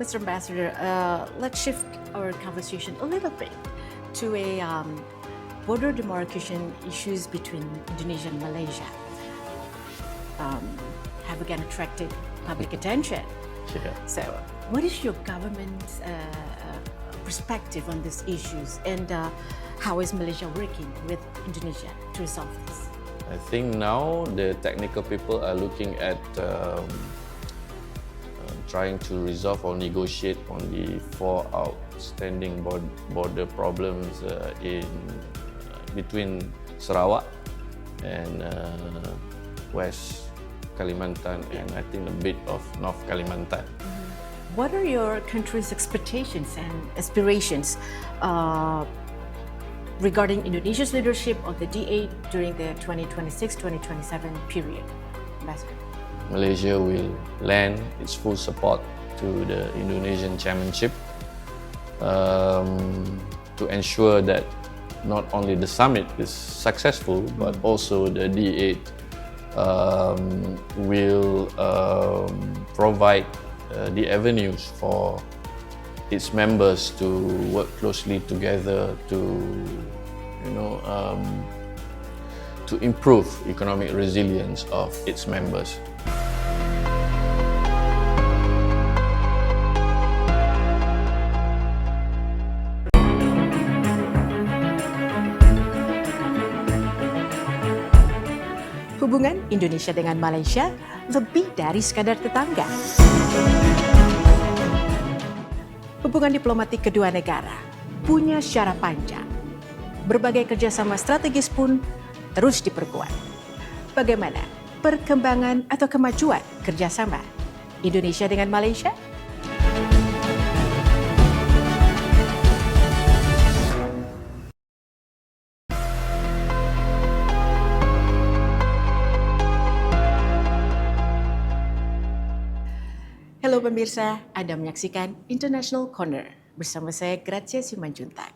Mr. Ambassador, let's shift our conversation a little bit to a border demarcation issues between Indonesia and Malaysia. Have again attracted public attention. Yeah. So, what is your government's perspective on these issues, and how is Malaysia working with Indonesia to resolve this? I think now the technical people are looking at trying to resolve or negotiate on the four outstanding border problems in between Sarawak and West Kalimantan, and I think a bit of North Kalimantan. What are your country's expectations and aspirations regarding Indonesia's leadership of the D8 during the 2026-2027 period, Ambassador? Malaysia will lend its full support to the Indonesian chairmanship to ensure that not only the summit is successful, but also the D8 will provide the avenues for its members to work closely together to, to improve economic resilience of its members. Hubungan Indonesia dengan Malaysia lebih dari sekadar tetangga. Hubungan diplomatik kedua negara punya sejarah panjang. Berbagai kerjasama strategis pun terus diperkuat. Bagaimana perkembangan atau kemajuan kerjasama Indonesia dengan Malaysia? Halo pemirsa, Anda menyaksikan International Corner bersama saya Gracia Simanjuntak.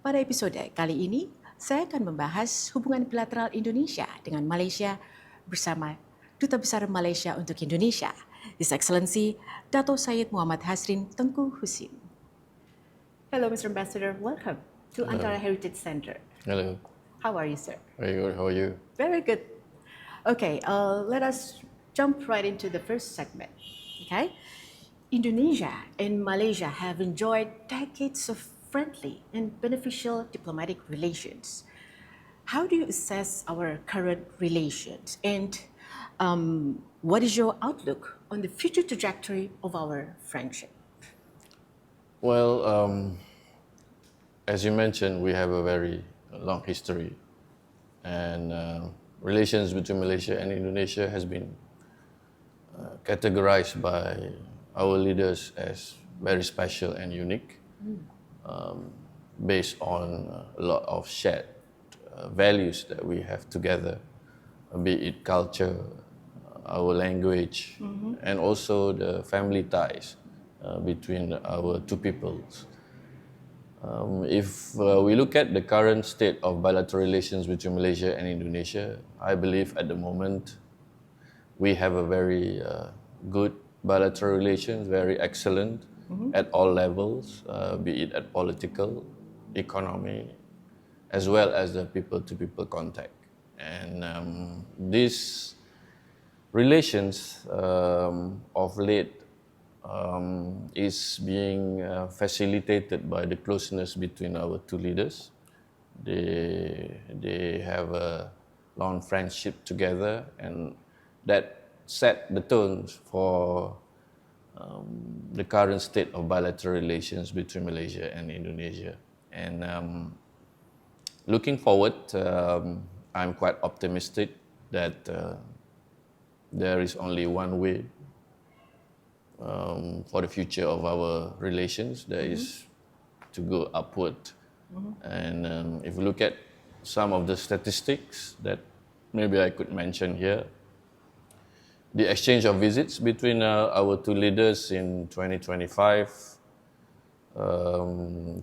Pada episode kali ini, saya akan membahas hubungan bilateral Indonesia dengan Malaysia bersama Duta Besar Malaysia untuk Indonesia, His Excellency Dato Syed Mohamad Hasrin Tengku Hussin. Hello, Mr. Ambassador. Welcome to Antara Heritage Center. Hello. How are you, sir? Very good. How are you? Very good. Okay, let us jump right into the first segment. Okay, Indonesia and Malaysia have enjoyed decades of friendly and beneficial diplomatic relations. How do you assess our current relations, and what is your outlook on the future trajectory of our friendship? Well, as you mentioned, we have a very long history, and relations between Malaysia and Indonesia has been categorized by our leaders as very special and unique, based on a lot of shared values that we have together, be it culture, our language, and also the family ties between our two peoples. If we look at the current state of bilateral relations between Malaysia and Indonesia, I believe at the moment we have a very good bilateral relations, very excellent at all levels, be it at political, economy, as well as the people-to-people contact. And these relations of late is being facilitated by the closeness between our two leaders. They have a long friendship together, and that set the tone for the current state of bilateral relations between Malaysia and Indonesia. And looking forward, I'm quite optimistic that there is only one way for the future of our relations, that is to go upward. And if we look at some of the statistics that maybe I could mention here, the exchange of visits between our two leaders in 2025,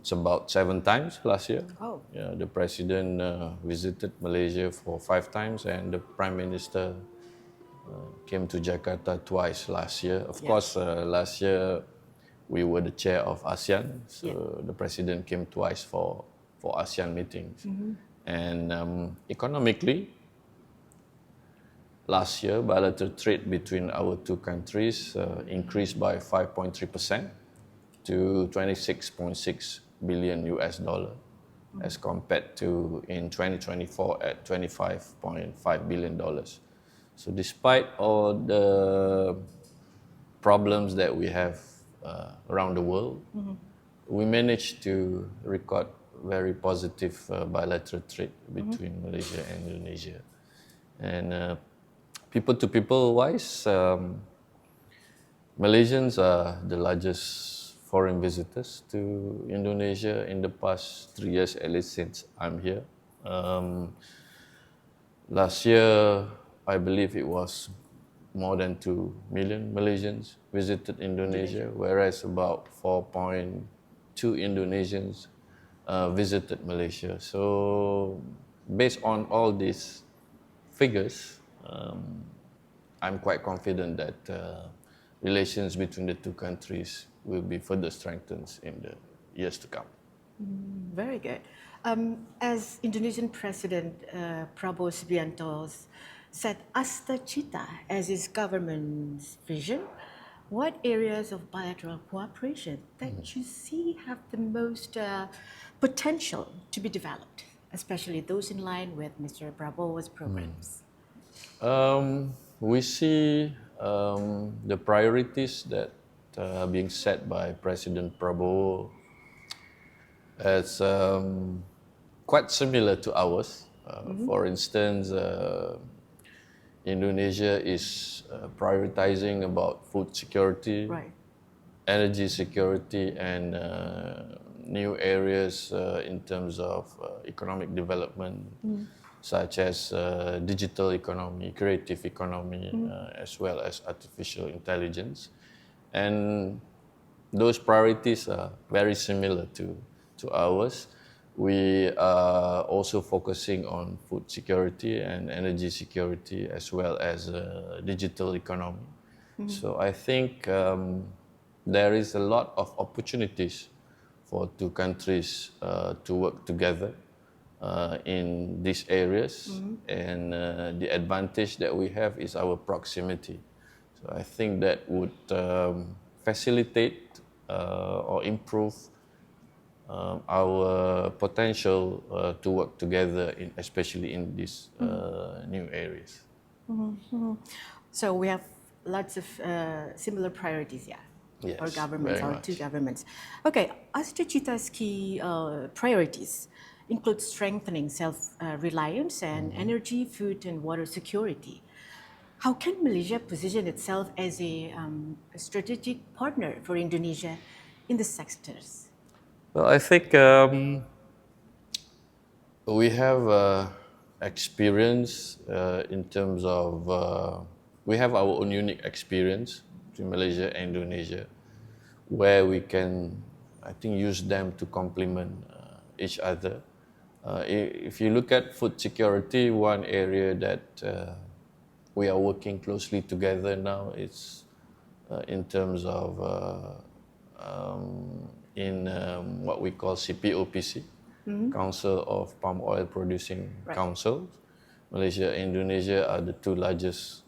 it's about 7 times last year. Oh. Yeah, the president visited Malaysia for 5 times, and the prime minister came to Jakarta twice last year. Of course, last year we were the chair of ASEAN, so the president came twice for ASEAN meetings. And economically, last year, bilateral trade between our two countries increased by 5.3% to 26.6 billion US dollar, as compared to in 2024 at 25.5 billion dollars. So despite all the problems that we have around the world, we managed to record very positive bilateral trade between Malaysia and Indonesia. And people-to-people wise, Malaysians are the largest foreign visitors to Indonesia in the past 3 years, at least since I'm here. Last year, I believe it was more than 2 million Malaysians visited Indonesia, whereas about 4.2 Indonesians visited Malaysia. So based on all these figures, I'm quite confident that relations between the two countries will be further strengthened in the years to come. Very good. As Indonesian President Prabowo Subianto set Asta Cita as his government's vision, what areas of bilateral cooperation that you see have the most potential to be developed, especially those in line with Mr. Prabowo's programs? We see the priorities that are being set by President Prabowo as quite similar to ours. For instance, Indonesia is prioritizing about food security, energy security, and new areas in terms of economic development, such as digital economy, creative economy, as well as artificial intelligence. And those priorities are very similar to ours. We are also focusing on food security and energy security, as well as digital economy. So I think there is a lot of opportunities for two countries to work together in these areas. And the advantage that we have is our proximity. So I think that would facilitate or improve our potential to work together, especially in these new areas. So we have lots of similar priorities, Yes, our governments, very our much. two governments. Okay, Asta Cita's key priorities include strengthening self-reliance and energy, food, and water security. How can Malaysia position itself as a strategic partner for Indonesia in these sectors? Well, I think we have experience in terms of, we have our own unique experience between Malaysia and Indonesia, where we can, I think, use them to complement each other. If you look at food security, one area that we are working closely together now is in terms of what we call CPOPC, Council of Palm Oil Producing Councils. Malaysia and Indonesia are the two largest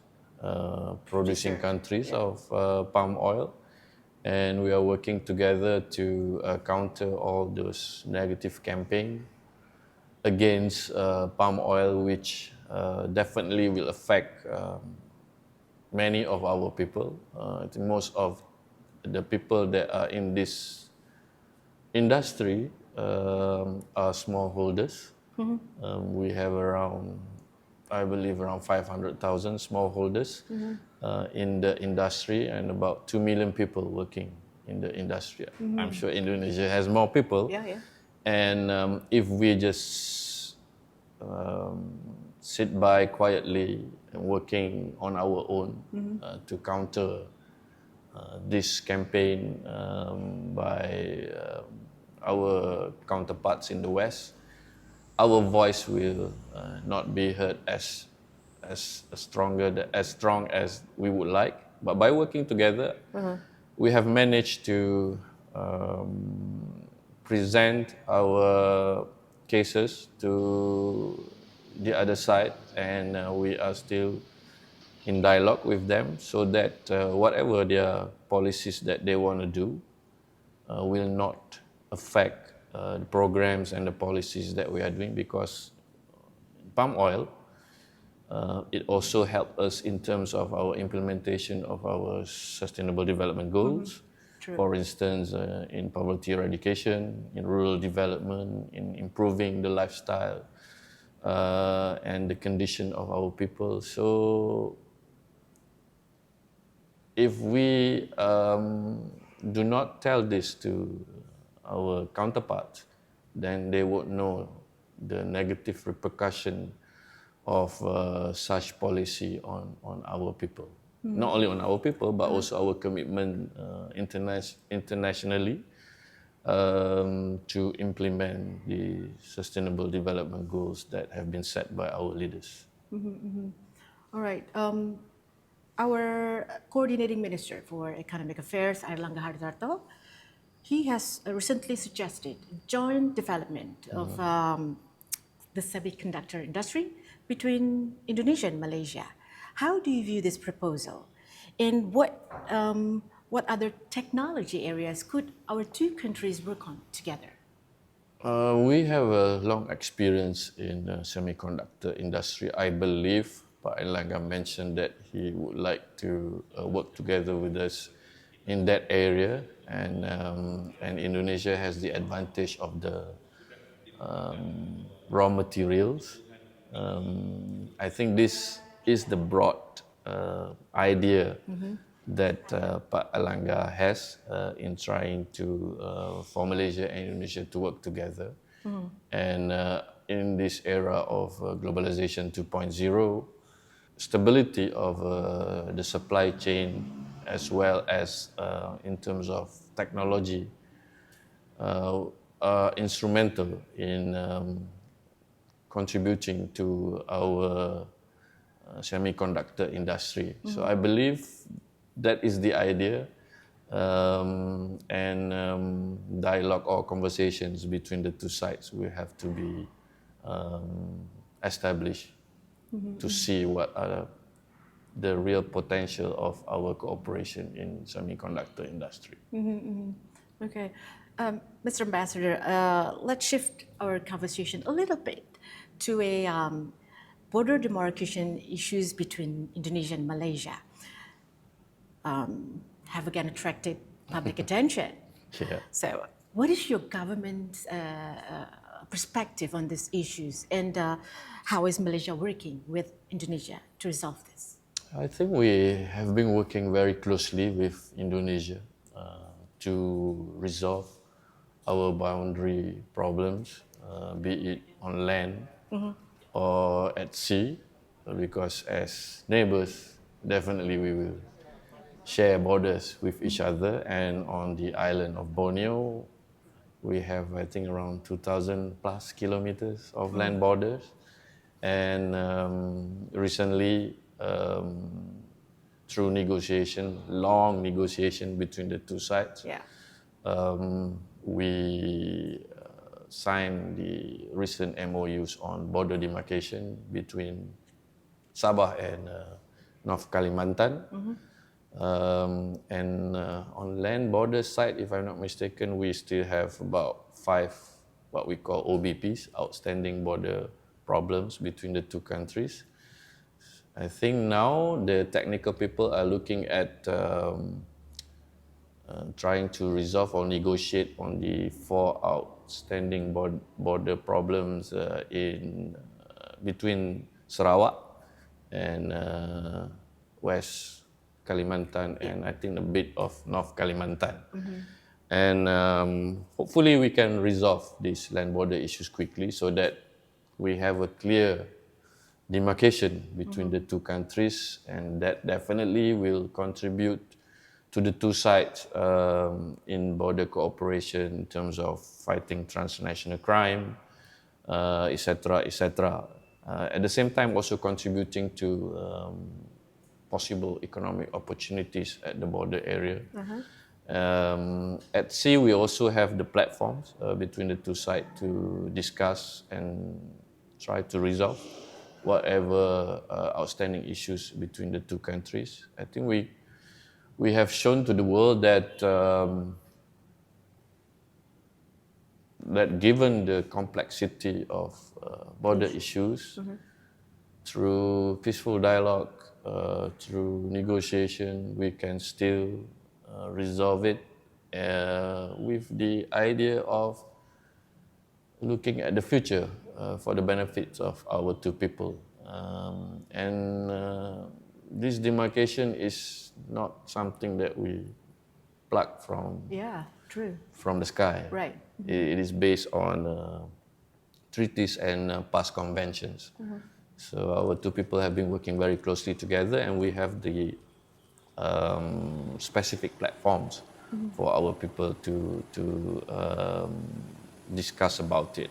producing countries of palm oil, and we are working together to counter all those negative campaigns against palm oil, which definitely will affect many of our people. I think most of the people that are in this industry are smallholders. We have around, I believe, around 500,000 smallholders in the industry, and about 2 million people working in the industry. I'm sure Indonesia has more people. And if we just sit by quietly and working on our own to counter this campaign by our counterparts in the West, our voice will not be heard as strong as we would like. But by working together, we have managed to present our cases to the other side, and we are still in dialogue with them so that whatever their policies that they want to do will not affect the programs and the policies that we are doing, because palm oil, it also helps us in terms of our implementation of our sustainable development goals. For instance, in poverty eradication, in rural development, in improving the lifestyle and the condition of our people. So if we do not tell this to our counterparts, then they would know the negative repercussion of such policy on our people. Not only on our people, but also our commitment internationally to implement the sustainable development goals that have been set by our leaders. All right. Our coordinating minister for economic affairs, Dato, he has recently suggested joint development of the semiconductor industry between Indonesia and Malaysia. How do you view this proposal? And what other technology areas could our two countries work on together? We have a long experience in the semiconductor industry. I believe Pak Erlangga mentioned that he would like to work together with us in that area, and Indonesia has the advantage of the raw materials. I think this is the broad idea that Pak Erlangga has in trying to for Malaysia and Indonesia to work together. And in this era of globalization 2.0, stability of the supply chain as well as in terms of technology are instrumental in contributing to our semiconductor industry. So I believe that is the idea, and dialogue or conversations between the two sides will have to be established to see what are the real potential of our cooperation in semiconductor industry. Okay. Mr. Ambassador, let's shift our conversation a little bit to a border demarcation issues between Indonesia and Malaysia. Have again attracted public attention. Yeah. So, what is your government's perspective on these issues, and how is Malaysia working with Indonesia to resolve this? I think we have been working very closely with Indonesia to resolve our boundary problems, be it on land or at sea, because as neighbors, definitely we will share borders with each other. And on the island of Borneo, we have, I think, around 2,000 plus kilometers of land borders. And recently, through negotiation, long negotiation between the two sides, we signed the recent MOUs on border demarcation between Sabah and North Kalimantan. And on land border side, if I'm not mistaken, we still have about 5 what we call OBPs, outstanding border problems between the two countries. I think now the technical people are looking at trying to resolve or negotiate on the 4 outstanding border problems in between Sarawak and West Kalimantan, and I think a bit of North Kalimantan. And hopefully we can resolve these land border issues quickly so that we have a clear demarcation between the two countries, and that definitely will contribute to the two sides in border cooperation in terms of fighting transnational crime, etc., etc. At the same time, also contributing to possible economic opportunities at the border area. At sea, we also have the platforms between the two sides to discuss and try to resolve whatever outstanding issues between the two countries. I think we have shown to the world that that given the complexity of border issues, through peaceful dialogue, through negotiation, we can still resolve it with the idea of looking at the future for the benefits of our two people. This demarcation is not something that we pluck from the sky. Right. It is based on treaties and past conventions. So our two people have been working very closely together, and we have the specific platforms for our people to discuss about it.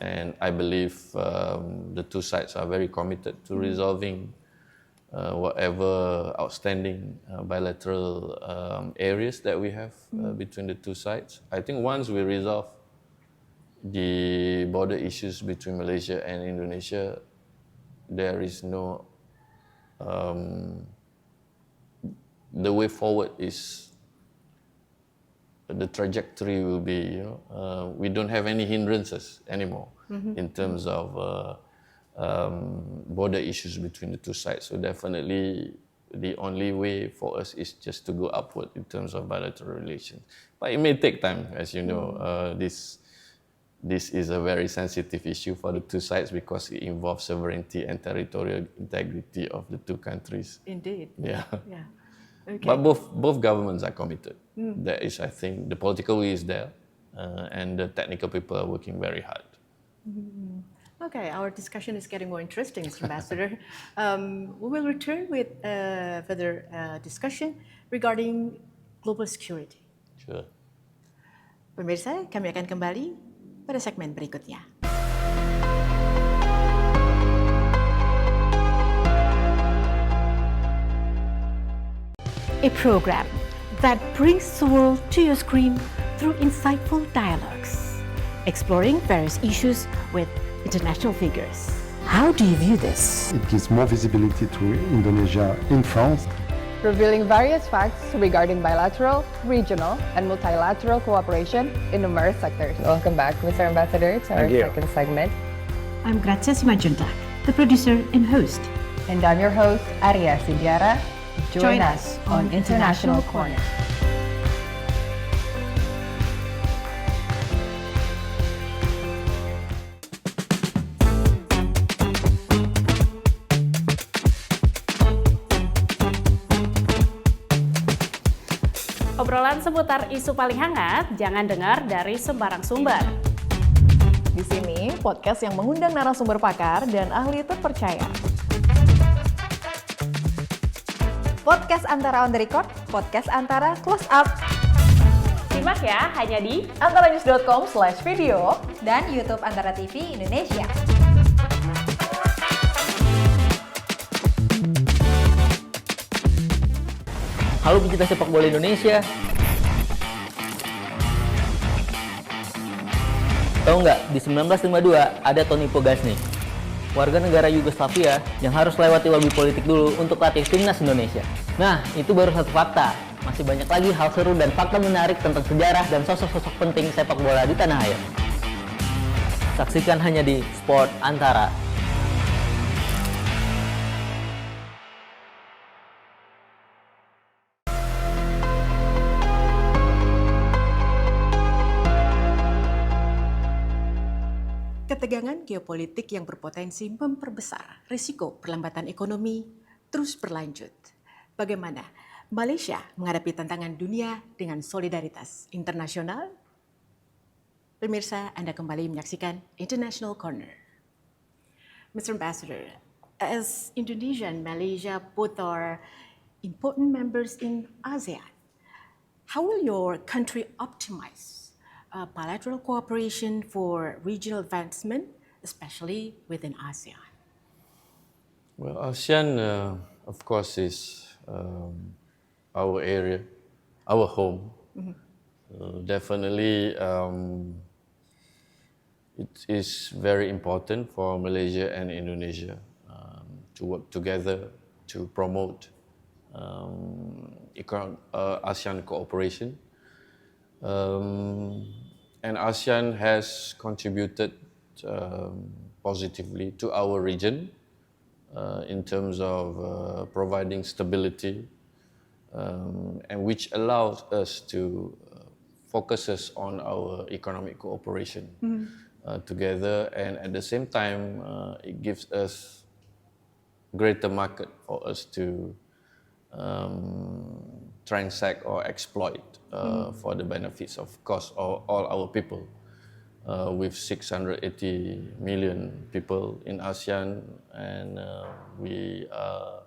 And I believe the two sides are very committed to resolving whatever outstanding bilateral areas that we have between the two sides. I think once we resolve the border issues between Malaysia and Indonesia, there is no the way forward is the trajectory will be, we don't have any hindrances anymore in terms of border issues between the two sides. So definitely the only way for us is just to go upward in terms of bilateral relations. But it may take time, as you know. This is a very sensitive issue for the two sides because it involves sovereignty and territorial integrity of the two countries. Indeed. Yeah. Okay. But both governments are committed. There is, I think, the political will is there, and the technical people are working very hard. Okay, our discussion is getting more interesting, Mr. Ambassador. We will return with further discussion regarding global security. Sure. Pemirsa, kami akan kembali pada segmen berikutnya. A program that brings the world to your screen through insightful dialogues, exploring various issues with international figures. How do you view this? It gives more visibility to Indonesia in France. Revealing various facts regarding bilateral, regional, and multilateral cooperation in numerous sectors. Welcome back, Mr. Ambassador, to our second segment. I'm Grazia Simanjuntak, the producer and host. And I'm your host, Arya Sindiara. Join us on International Corner. Obrolan seputar isu paling hangat jangan dengar dari sembarang sumber. Di sini, podcast yang mengundang narasumber pakar dan ahli terpercaya. Podcast Antara on the record, podcast Antara close up. Simak ya, hanya di antaranews.com/video dan YouTube AntaraTV Indonesia. Halo pecinta sepak bola Indonesia. Tahu nggak, di 1952 ada Tony Pogasni, warga negara Yugoslavia yang harus lewati lobi politik dulu untuk latih timnas Indonesia. Nah, itu baru satu fakta. Masih banyak lagi hal seru dan fakta menarik tentang sejarah dan sosok-sosok penting sepak bola di tanah air. Saksikan hanya di Sport Antara. Ketegangan geopolitik yang berpotensi memperbesar risiko perlambatan ekonomi terus berlanjut. Bagaimana Malaysia menghadapi tantangan dunia dengan solidaritas internasional? Pemirsa, Anda kembali menyaksikan International Corner. Mr. Ambassador, as Indonesia and Malaysia both are important members in ASEAN, how will your country optimize bilateral cooperation for regional advancement, especially within ASEAN? Well, ASEAN, of course, is our area, our home. Definitely, it is very important for Malaysia and Indonesia to work together to promote ASEAN cooperation. And ASEAN has contributed positively to our region in terms of providing stability, and which allows us to focus us on our economic cooperation together, and at the same time it gives us greater market for us to transact or exploit for the benefits of course of all our people. With 680 million people in ASEAN, and we are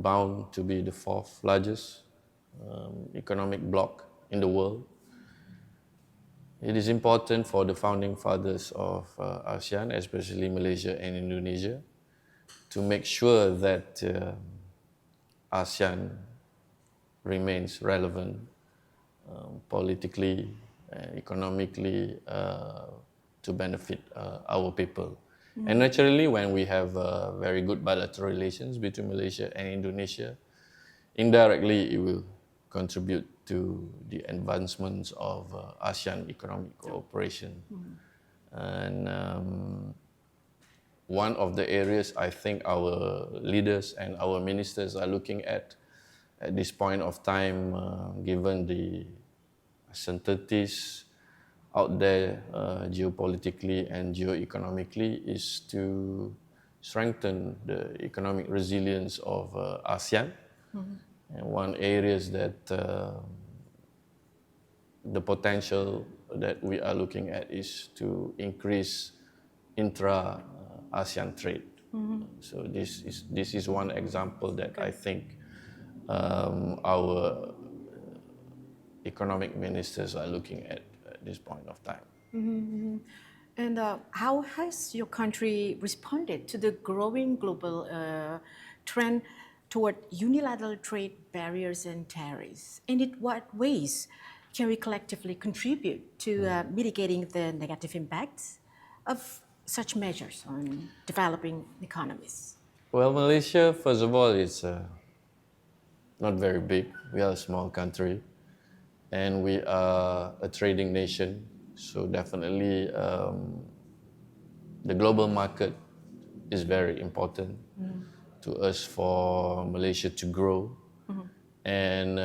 bound to be the fourth largest economic bloc in the world. It is important for the founding fathers of ASEAN, especially Malaysia and Indonesia, to make sure that ASEAN remains relevant politically, economically, to benefit our people. And naturally, when we have very good bilateral relations between Malaysia and Indonesia, indirectly it will contribute to the advancements of ASEAN economic cooperation. And one of the areas I think our leaders and our ministers are looking at this point of time, given the uncertainties out there geopolitically and geoeconomically, is to strengthen the economic resilience of ASEAN. And one area is that the potential that we are looking at is to increase intra-ASEAN trade. So this is one example that I think our economic ministers are looking at this point of time. And how has your country responded to the growing global trend toward unilateral trade barriers and tariffs? And in what ways can we collectively contribute to mitigating the negative impacts of such measures on developing economies? Well, Malaysia, first of all, is not very big. We are a small country, and we are a trading nation. So definitely the global market is very important to us for Malaysia to grow. And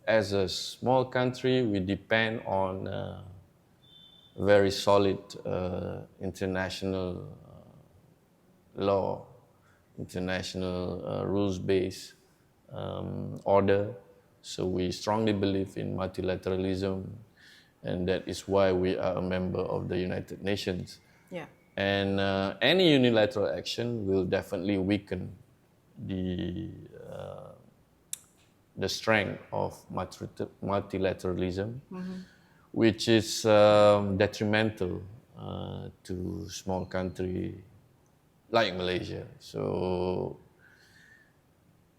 as a small country, we depend on very solid international law, international rules-based order. So we strongly believe in multilateralism, and that is why we are a member of the United Nations. Yeah. And any unilateral action will definitely weaken the strength of multilateralism, which is detrimental to small country like Malaysia. So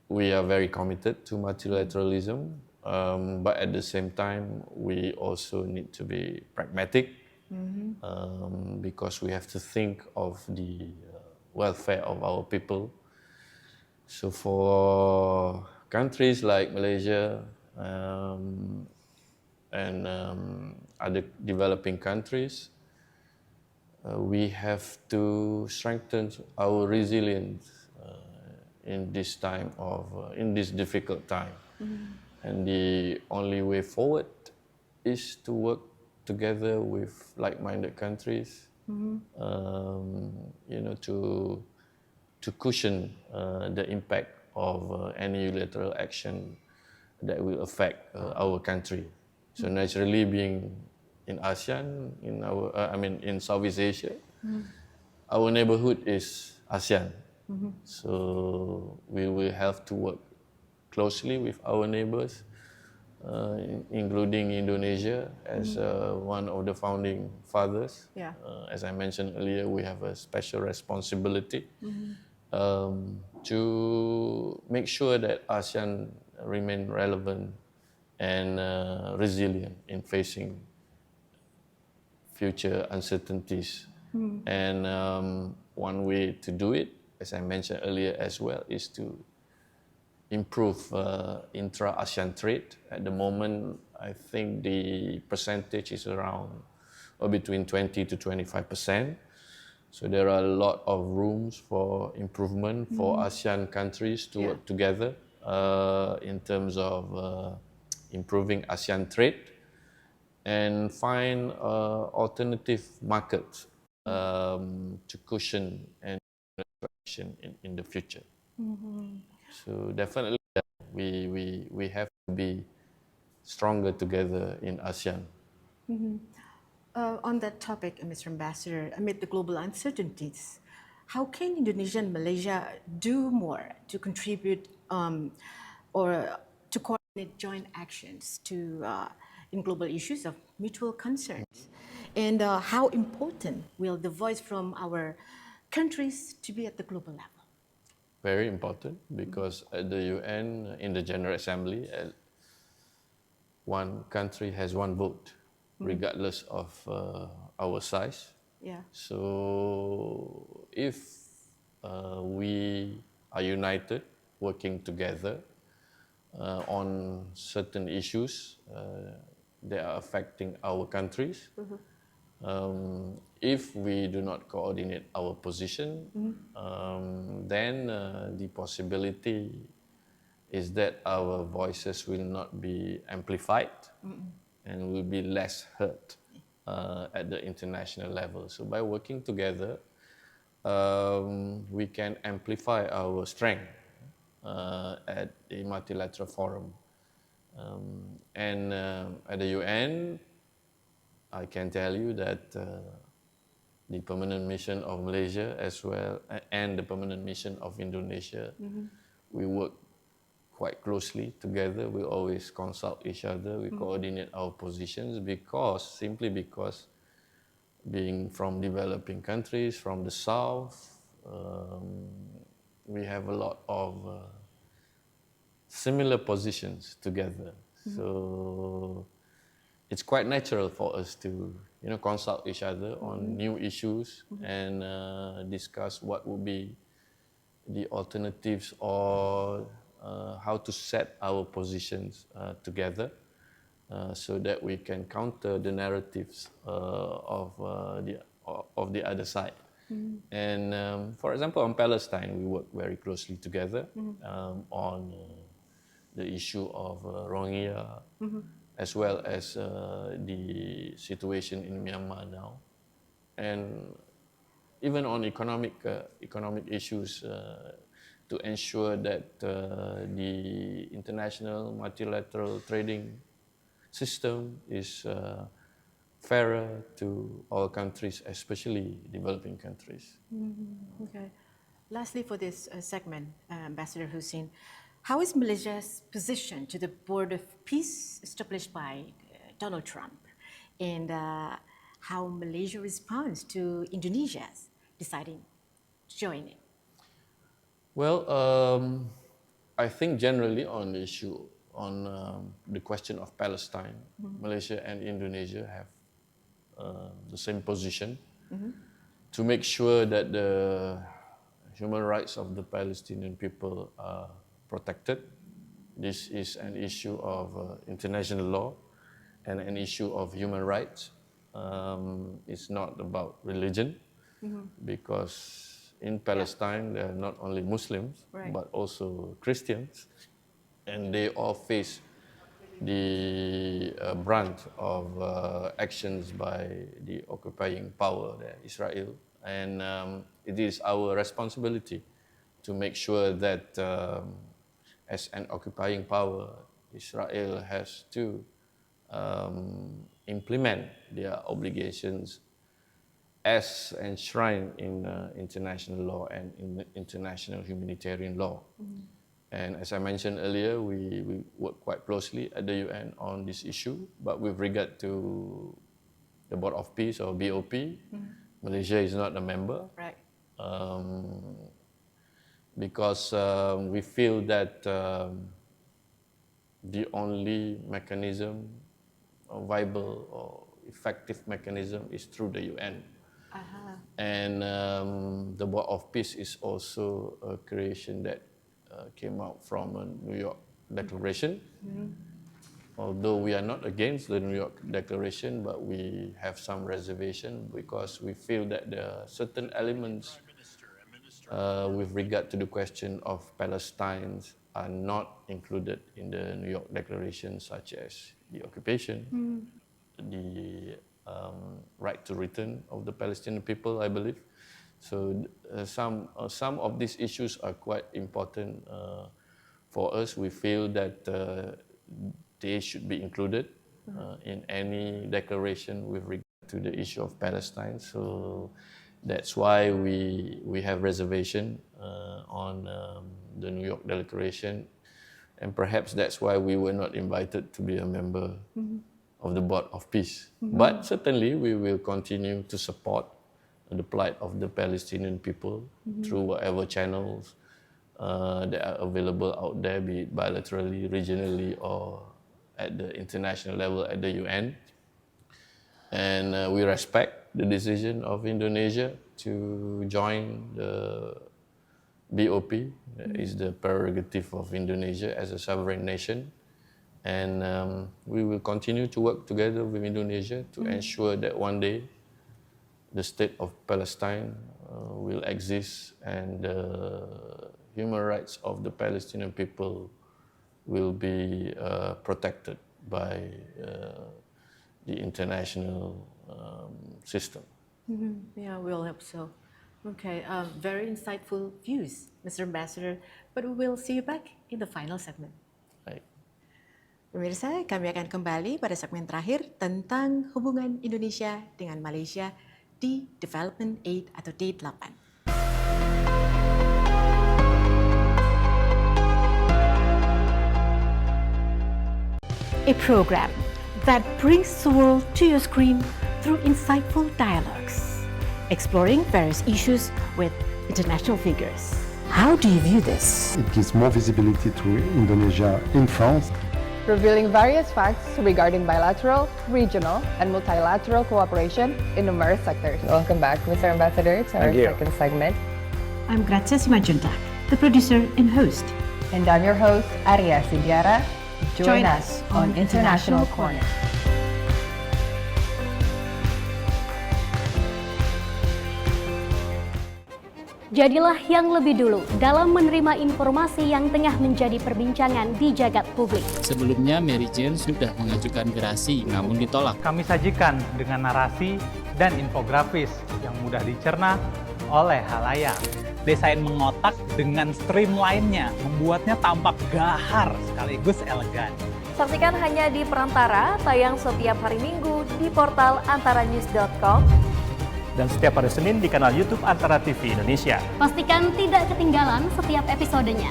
we are very committed to multilateralism, but at the same time, we also need to be pragmatic, because we have to think of the welfare of our people. So for countries like Malaysia and other developing countries, we have to strengthen our resilience in this time of in this difficult time. And the only way forward is to work together with like-minded countries, to cushion the impact of any unilateral action that will affect our country. So naturally, being in ASEAN, in Southeast Asia, our neighborhood is ASEAN. So we will have to work closely with our neighbors, including Indonesia as one of the founding fathers. Yeah. As I mentioned earlier, we have a special responsibility to make sure that ASEAN remain relevant and resilient in facing future uncertainties. And one way to do it, as I mentioned earlier as well, is to improve intra-ASEAN trade. At the moment, I think the percentage is around or between 20 to 25%. So there are a lot of rooms for improvement for ASEAN countries to work together in terms of improving ASEAN trade and find alternative markets to cushion and inflation in the future. So definitely we have to be stronger together in ASEAN. On that topic, Mr. Ambassador, amid the global uncertainties, how can Indonesia and Malaysia do more to contribute or to coordinate joint actions in global issues of mutual concerns? And how important will the voice from our countries to be at the global level? Very important, because at the UN, in the General Assembly, one country has one vote, regardless of our size. Yeah. So if we are united, working together on certain issues that are affecting our countries, if we do not coordinate our position, then the possibility is that our voices will not be amplified and will be less heard at the international level. So by working together, we can amplify our strength at the multilateral forum. And at the UN, I can tell you that the permanent mission of Malaysia as well and the permanent mission of Indonesia, we work quite closely together. We always consult each other, we coordinate our positions simply because being from developing countries, from the south, we have a lot of similar positions together. So it's quite natural for us to consult each other on new issues and discuss what would be the alternatives or how to set our positions together so that we can counter the narratives of the other side. And for example, on Palestine, we work very closely together on the issue of Rohingya, as well as the situation in Myanmar now, and even on economic issues to ensure that the international multilateral trading system is fairer to all countries, especially developing countries. Okay. Lastly, for this segment, Ambassador Hussin, how is Malaysia's position to the Board of Peace established by Donald Trump, and how Malaysia responds to Indonesia's deciding to join it? Well, I think generally on the issue, on the question of Palestine, Malaysia and Indonesia have the same position to make sure that the human rights of the Palestinian people are protected. This is an issue of international law and an issue of human rights. It's not about religion, because in Palestine there are not only Muslims but also Christians, and they all face the brunt of actions by the occupying power, Israel, and it is our responsibility to make sure that as an occupying power, Israel has to implement their obligations as enshrined in international law and in international humanitarian law. And as I mentioned earlier, we work quite closely at the UN on this issue, but with regard to the Board of Peace or BOP, Malaysia is not a member. Right. Because we feel that the only mechanism, or viable or effective mechanism, is through the UN. And the Board of Peace is also a creation that came out from a New York Declaration. Although we are not against the New York Declaration, but we have some reservation because we feel that there are certain elements with regard to the question of Palestine are not included in the New York Declaration, such as the occupation, the right to return of the Palestinian people, I believe. So some of these issues are quite important for us. We feel that they should be included in any declaration with regard to the issue of Palestine. So that's why we have reservation on the New York Declaration, and perhaps that's why we were not invited to be a member of the Board of Peace. But certainly we will continue to support the plight of the Palestinian people through whatever channels that are available out there, be it bilaterally, regionally, or at the international level at the UN. And we respect the decision of Indonesia to join the BOP. That is the prerogative of Indonesia as a sovereign nation. And we will continue to work together with Indonesia to ensure that one day the state of Palestine will exist and the human rights of the Palestinian people will be protected by the international system. Yeah, we all hope so. Okay, very insightful views, Mr. Ambassador. But we will see you back in the final segment. Baik. Pemirsa, kami akan kembali pada segmen terakhir tentang hubungan Indonesia dengan Malaysia di Development Aid atau D8. A program that brings the world to your screen through insightful dialogues, exploring various issues with international figures. How do you view this? It gives more visibility to Indonesia in France. Revealing various facts regarding bilateral, regional, and multilateral cooperation in numerous sectors. Welcome back, Mr. Ambassador, to our second segment. I'm Grazia Simanjuntak, the producer and host. And I'm your host, Arya Sindiara. Join us on International Corner. Jadilah yang lebih dulu dalam menerima informasi yang tengah menjadi perbincangan di jagat publik. Sebelumnya, Mary Jane sudah mengajukan gerasi, namun ditolak. Kami sajikan dengan narasi dan infografis yang mudah dicerna oleh halayak. Desain mengotak dengan streamline-nya membuatnya tampak gahar sekaligus elegan. Saksikan hanya di Perantara, tayang setiap hari Minggu di portal antaranews.com. Dan setiap hari Senin di kanal YouTube AntaraTV Indonesia. Pastikan tidak ketinggalan setiap episodenya.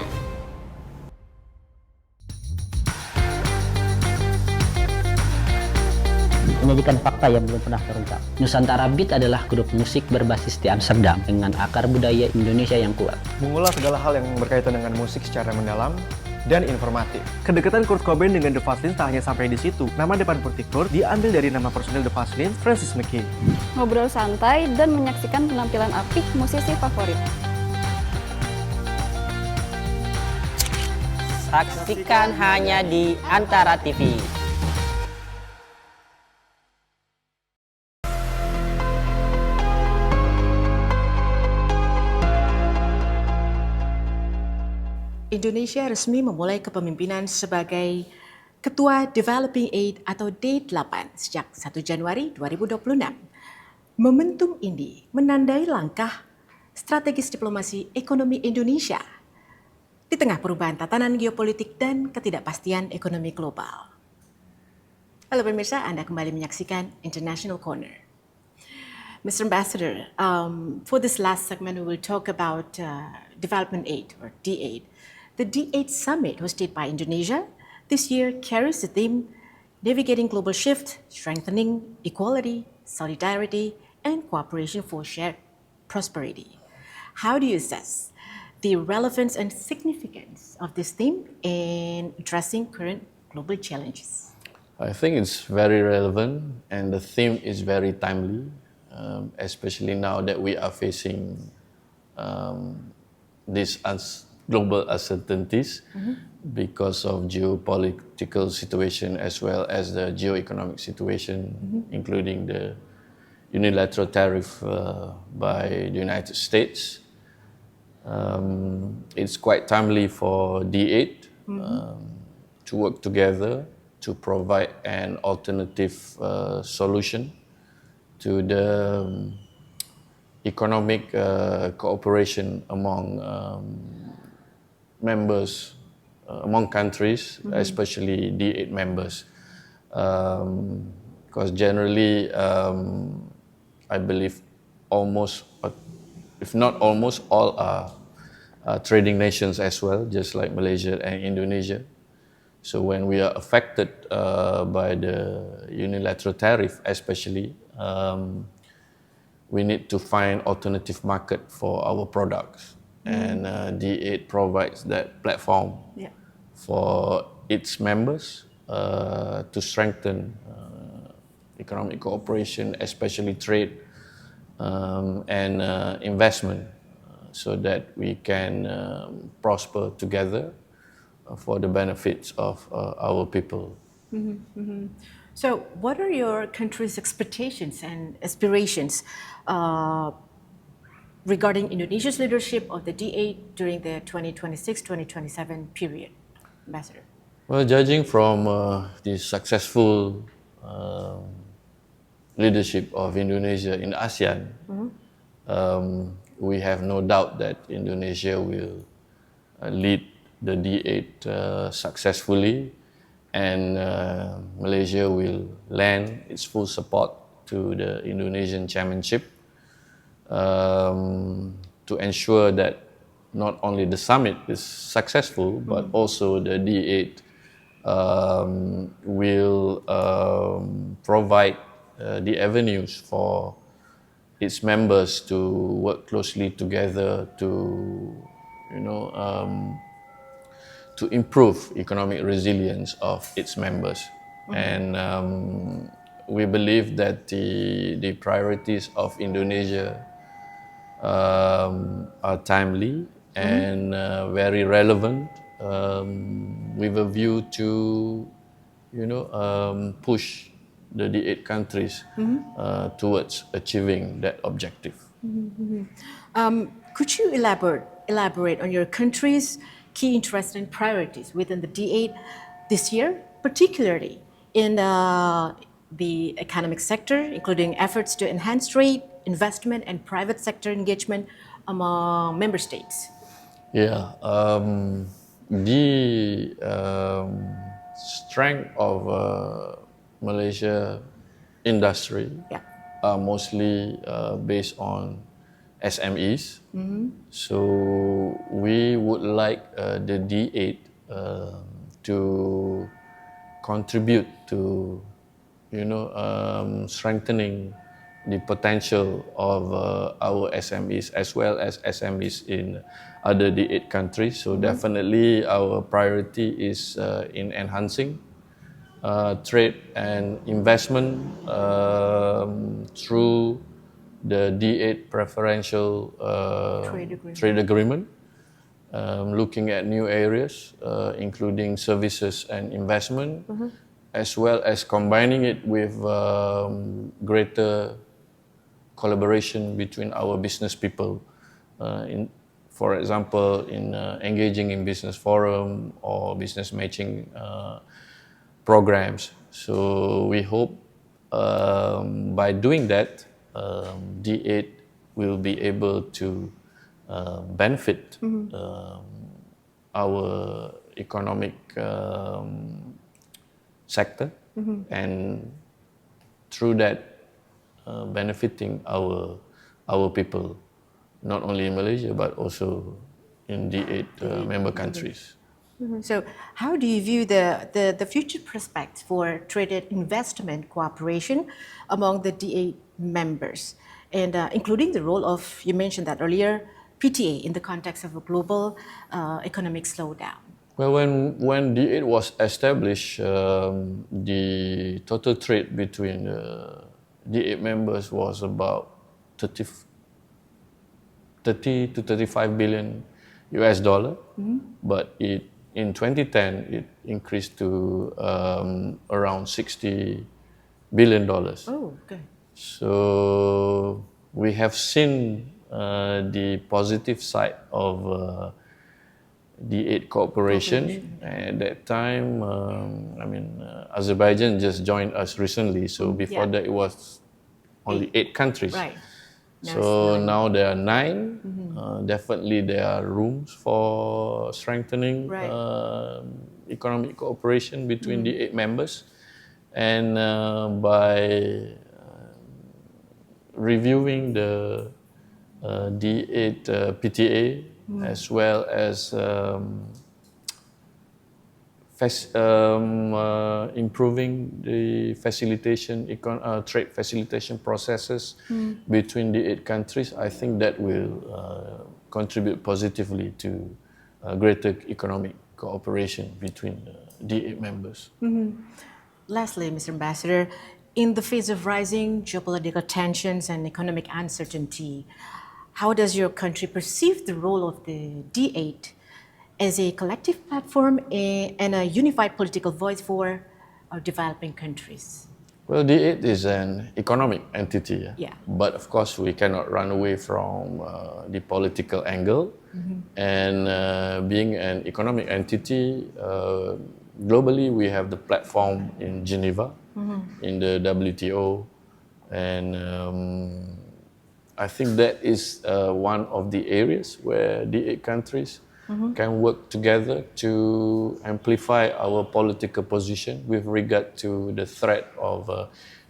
Menyajikan fakta yang belum pernah terungkap. Nusantara Beat adalah grup musik berbasis di Amsterdam dengan akar budaya Indonesia yang kuat. Mengulas segala hal yang berkaitan dengan musik secara mendalam dan informatif. Kedekatan Kurt Cobain dengan The Fazlins tak hanya sampai di situ. Nama depan Putih Kurt diambil dari nama personil The Fazlins, Francis McKay. Ngobrol santai dan menyaksikan penampilan apik musisi favorit. Saksikan hanya di Antara TV. Indonesia resmi memulai kepemimpinan sebagai Ketua Developing Aid atau D8 sejak 1 Januari 2026. Momentum ini menandai langkah strategis diplomasi ekonomi Indonesia di tengah perubahan tatanan geopolitik dan ketidakpastian ekonomi global. Halo pemirsa, Anda kembali menyaksikan International Corner. Mr. Ambassador, for this last segment we will talk about Development Aid or D8. The D8 summit hosted by Indonesia this year carries the theme Navigating Global Shift, Strengthening Equality, Solidarity, and Cooperation for Shared Prosperity. How do you assess the relevance and significance of this theme in addressing current global challenges? I think it's very relevant and the theme is very timely, especially now that we are facing these global uncertainties because of geopolitical situation as well as the geoeconomic situation, including the unilateral tariff by the United States. It's quite timely for D8 to work together to provide an alternative solution to the economic cooperation among members, among countries, especially D8 members. Because generally, I believe almost, if not almost, all are trading nations as well, just like Malaysia and Indonesia. So when we are affected by the unilateral tariff, especially, we need to find alternative market for our products. And D8 provides that platform for its members to strengthen economic cooperation, especially trade and investment, so that we can prosper together for the benefits of our people. So what are your country's expectations and aspirations regarding Indonesia's leadership of the D8 during the 2026-2027 period, Ambassador? Well, judging from the successful leadership of Indonesia in ASEAN, we have no doubt that Indonesia will lead the D8 successfully, and Malaysia will lend its full support to the Indonesian chairmanship to ensure that not only the summit is successful, but also the D8 will provide the avenues for its members to work closely together to, to improve economic resilience of its members. And we believe that the priorities of Indonesia are timely and very relevant, with a view to, push the D8 countries towards achieving that objective. Could you elaborate on your country's key interests and priorities within the D8 this year, particularly in the economic sector, including efforts to enhance trade, investment, and private sector engagement among member states? Yeah, the strength of Malaysia industry are mostly based on SMEs. So we would like the D8 to contribute to, strengthening the potential of our SMEs as well as SMEs in other D8 countries. So definitely our priority is in enhancing trade and investment through the D8 preferential trade agreement, looking at new areas, including services and investment, as well as combining it with greater collaboration between our business people, for example, in engaging in business forum or business matching programs. So we hope by doing that, D8 will be able to benefit our economic sector, and through that benefiting our people, not only in Malaysia but also in D8 member countries. So how do you view the future prospects for trade and investment cooperation among the D8 members, and including the role of, you mentioned that earlier, PTA in the context of a global economic slowdown? Well, when D8 was established, the total trade between the D8 members was about 30 to 35 billion US dollar, but in 2010 it increased to around 60 billion dollars. Oh, okay. So we have seen the positive side of D8 cooperation. At that time, Azerbaijan just joined us recently, so before that it was only 8 countries. Right. So now there are 9. Definitely there are rooms for strengthening economic cooperation between the 8 members. And by reviewing the D8 PTA as well as improving the trade facilitation processes between the 8 countries, I think that will contribute positively to greater economic cooperation between the 8 members. Lastly, Mr. Ambassador, in the face of rising geopolitical tensions and economic uncertainty, how does your country perceive the role of the D8 as a collective platform and a unified political voice for our developing countries? Well, D8 is an economic entity, Yeah. But of course we cannot run away from the political angle. And being an economic entity, globally we have the platform in Geneva, in the WTO, and I think that is one of the areas where the 8 countries can work together to amplify our political position with regard to the threat of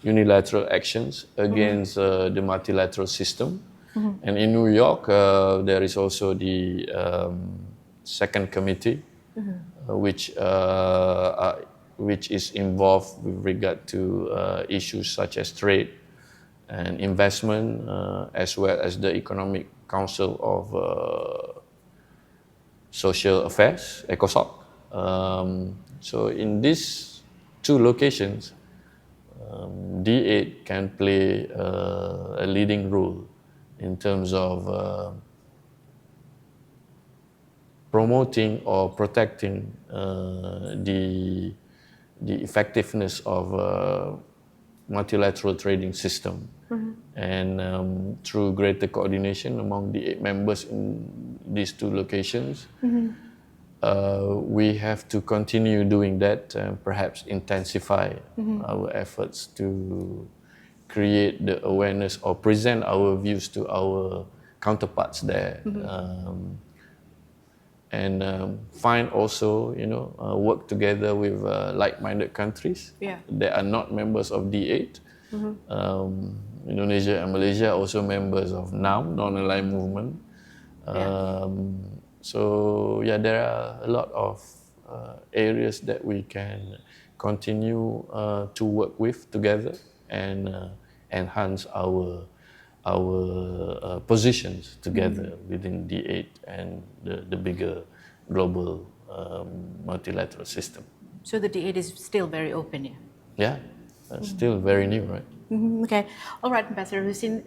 unilateral actions against the multilateral system. And in New York, there is also the second committee, which is involved with regard to issues such as trade and investment, as well as the Economic Council of Social Affairs, ECOSOC. So in these 2 locations, D8 can play a leading role in terms of promoting or protecting the effectiveness of multilateral trading system. And through greater coordination among the 8 members in these 2 locations, we have to continue doing that and perhaps intensify our efforts to create the awareness or present our views to our counterparts there. And find also, work together with like-minded countries that are not members of D8. Indonesia and Malaysia are also members of NAM, Non-Aligned Movement. So there are a lot of areas that we can continue to work with together and enhance our positions together within D8 and the bigger global multilateral system. So the D8 is still very open, Yeah, still very new, right? Okay. All right, Ambassador Hussin.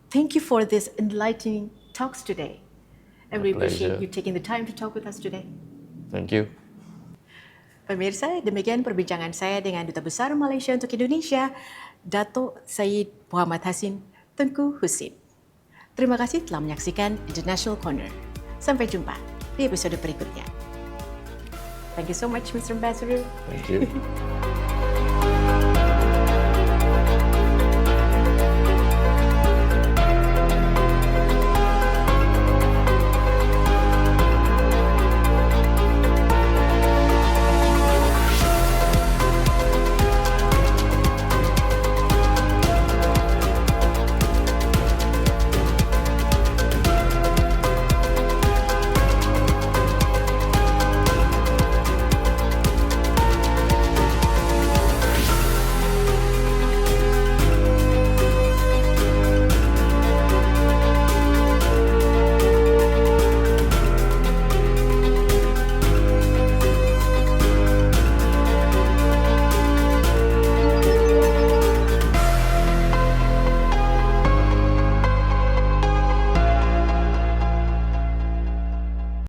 Thank you for this enlightening talks today. I really appreciate you taking the time to talk with us today. Thank you. Pemirsa, demikian perbincangan saya dengan Duta Besar Malaysia untuk Indonesia, Dato Syed Mohamad Hassin Tengku Hussin. Terima kasih telah menyaksikan International Corner. Sampai jumpa di episode berikutnya. Thank you so much, Mr. Ambassador. Thank you.